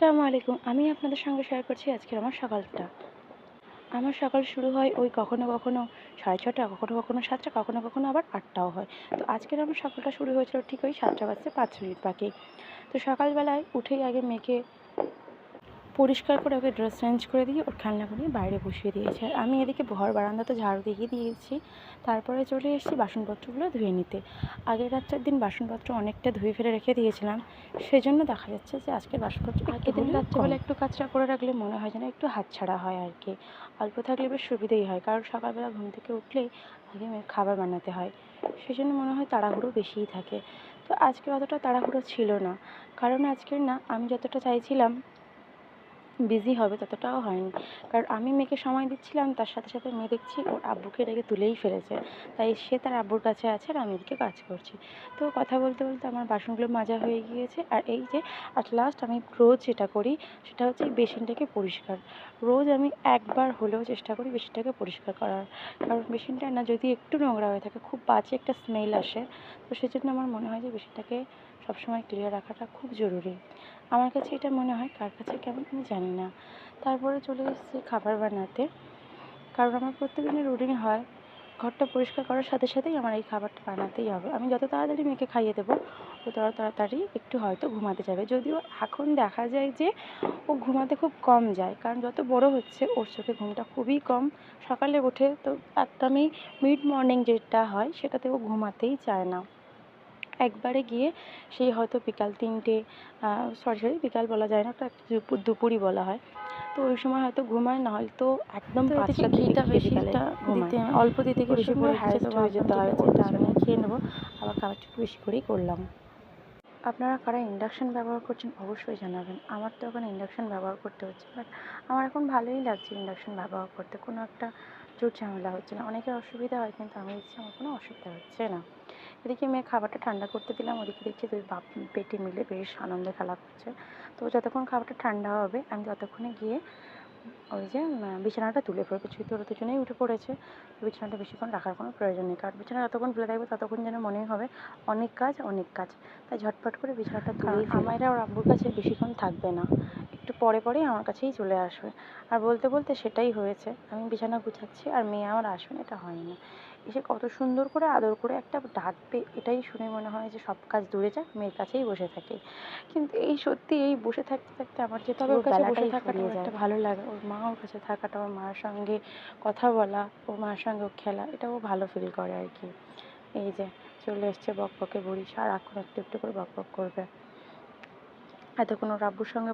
আসসালামু আলাইকুম। আমি আপনাদের সঙ্গে শেয়ার করছি আজকের আমার সকালটা। আমার সকাল শুরু হয় ওই কখনো, কখনো 6:30, কখনো, কখনো 7টা, কখনো, কখনো আবার 8টাও হয়। তো আজকের আমার সকালটা শুরু হয়েছিল ঠিক ওই 7টা বাজতে 5 মিনিট বাকি। তো সকালবেলায় উঠেই আগে মেয়েকে পরিষ্কার করে ওকে ড্রেস চেঞ্জ করে দিয়ে ওর খেলনাগুলো নিয়ে বাইরে বসিয়ে দিয়েছি। আর আমি এদিকে ঘর বারান্দাতে ঝাড়ু দিয়ে দিয়েছি। তারপরে চলে এসেছি বাসনপত্রগুলো ধুয়ে নিতে। আগের রাত্রের দিন বাসনপত্র অনেকটা ধুয়ে ফেলে রেখে দিয়েছিলাম, সেজন্য দেখা যাচ্ছে যে আজকের বাসনপত্র আগের দিন রাত্রেবেলা একটু কাচরা করে রাখলে মনে হয় যেন একটু হাতছাড়া হয় আর কি। অল্প থাকলে বেশ সুবিধেই হয়, কারণ সকালবেলা ঘুম থেকে উঠলেই আগে মেয়ের খাবার বানাতে হয়, সেজন্য মনে হয় তাড়াহুড়ো বেশিই থাকে। তো আজকে অতটা তাড়াহুড়ো ছিল না, কারণ আজকের না আমি যতটা চাইছিলাম বিজি হবে ততটাও হয়নি। কারণ আমি মেয়েকে সময় দিচ্ছিলাম, তার সাথে সাথে মেয়ে দেখছি ওর আব্বুকে ডেকে তুলেই ফেলেছে। তাই সে তার আব্বুর কাছে আছে আর আমি এদিকে কাজ করছি। তো কথা বলতে বলতে আমার বাসনগুলো মাজা হয়ে গিয়েছে। আর এই যে অ্যাট লাস্ট আমি রোজ যেটা করি সেটা হচ্ছে এই বেসিনটাকে পরিষ্কার। রোজ আমি একবার হলেও চেষ্টা করি বেসিনটাকে পরিষ্কার করার, কারণ বেসিনটা না যদি একটু নোংরা হয়ে থাকে খুব বাজে একটা স্মেল আসে। তো সেজন্য আমার মনে হয় যে বেসিনটাকে সবসময় ক্লিয়ার রাখাটা খুব জরুরি। আমার কাছে এটা মনে হয়, কার কাছে কেমন আমি জানি না। তারপরে চলে এসেছি খাবার বানাতে, কারণ আমার প্রত্যেকদিনের রুটিন হয় ঘরটা পরিষ্কার করার সাথে সাথেই আমার এই খাবারটা বানাতেই হবে। আমি যত তাড়াতাড়ি মেয়েকে খাইয়ে দেবো ও তত তাড়াতাড়ি একটু হয়তো ঘুমাতে যাবে। যদিও এখন দেখা যায় যে ও ঘুমাতে খুব কম যায়, কারণ যত বড় হচ্ছে ওর চোখে ঘুমটা খুবই কম। সকালে ওঠে তো একদমই মিড মর্নিং যেটা হয় সেটাতে ও ঘুমাতেই চায় না। একবারে গিয়ে সেই হয়তো বিকাল 3টে, সরি বিকাল বলা যায় না, ওটা দুপুরই বলা হয়। তো ওই সময় হয়তো ঘুমায়, না হয়তো একদম 5টার দিকে গিয়ে বিকালে ঘুমায়। অল্প দিতে গিয়ে বেশি পড়ে হ্যারেস্ট হয়ে যেতে হয়, ওটা আমি খেয়ে নেবো। আবার খাবারটা একটু বেশি করেই করলাম। আপনারা কারা ইন্ডাকশান ব্যবহার করছেন অবশ্যই জানাবেন। আমার তো এখন ইন্ডাকশান ব্যবহার করতে হচ্ছে, বাট আমার এখন ভালোই লাগছে ইন্ডাকশান ব্যবহার করতে। কোনো একটা জোর ঝামেলা হচ্ছে না। অনেকের অসুবিধা হয়, কিন্তু আমি দেখছি আমার কোনো অসুবিধা হচ্ছে না। এদিকে মেয়ে খাবারটা ঠান্ডা করতে দিলাম, ওদিকে দেখছি দুই বাপ বেটি মিলে বেশ আনন্দে খেলা করছে। তো যতক্ষণ খাবারটা ঠান্ডা হবে আমি ততক্ষণে গিয়ে ওই যে বিছানাটা তুলে ফেলবো। যেহেতু ওরা দুজনেই উঠে পড়েছে, তো বিছানাটা বেশিক্ষণ রাখার কোনো প্রয়োজন নেই, কারণ বিছানা যতক্ষণ ফেলে থাকবে ততক্ষণ যেন মনেই হবে অনেক কাজ অনেক কাজ। তাই ঝটপট করে বিছানাটা তুলেই ফেলি। আমায়রা ওর আব্বুর কাছে বেশিক্ষণ থাকবে না, একটু পরে পরেই আমার কাছেই চলে আসবে। আর বলতে বলতে সেটাই হয়েছে, আমি বিছানা গুছাচ্ছি আর মেয়ে আমার আসবে না, এটা হয় না। এসে কত সুন্দর করে আদর করে একটা ডাকবে, এটাই শুনে মনে হয় যে সব কাজ দূরে যাক, মেয়ের কাছেই বসে থাকি। কিন্তু এই সত্যি এই বসে থাকতে থাকতে আমার যে তবে ওর কাছে বসে থাকাটা একটা ভালো লাগে, ওর মা ওর কাছে থাকাটা, ওর মার সঙ্গে কথা বলা, ওর মার সঙ্গে খেলা, এটা ও ভালো ফিল করে আর কি। এই যে চলে এসছে বকবকে বুড়ি, সারাক্ষণ একটু একটু করে বকবক করবে। এতক্ষণ ওর আব্বুর সঙ্গে